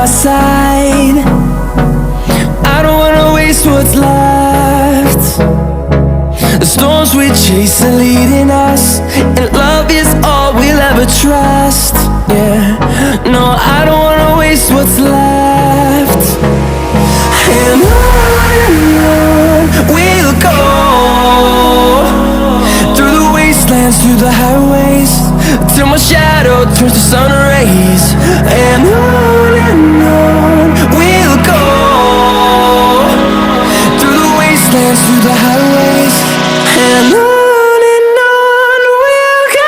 side. I don't wanna waste what's left. The storms we chase are leading us, and love is all we'll ever trust. Yeah, no, I don't wanna waste what's left. And on we'll go, through the wastelands, through the highways, till my shadow turns to sun rays. And on we'll go, through the wastelands, through the highways, and on we'll go.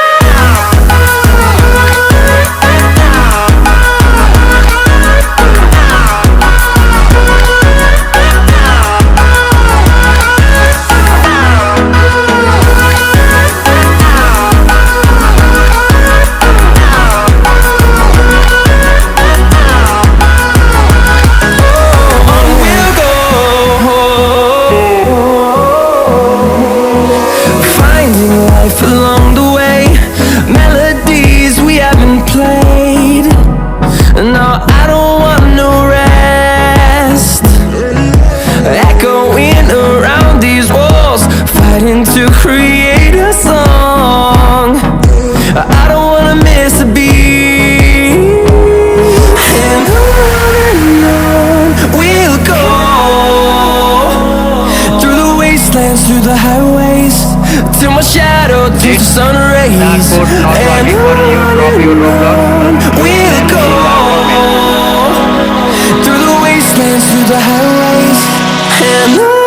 Along the way, melodies we haven't played. No, I don't want no rest. Echoing around these walls, fighting to create a song. I don't wanna miss a beat. And on we'll go, through the wastelands, through the highways, till my shadow turns to sun rays. And on we'll go, through the wastelands, through the highways, and on.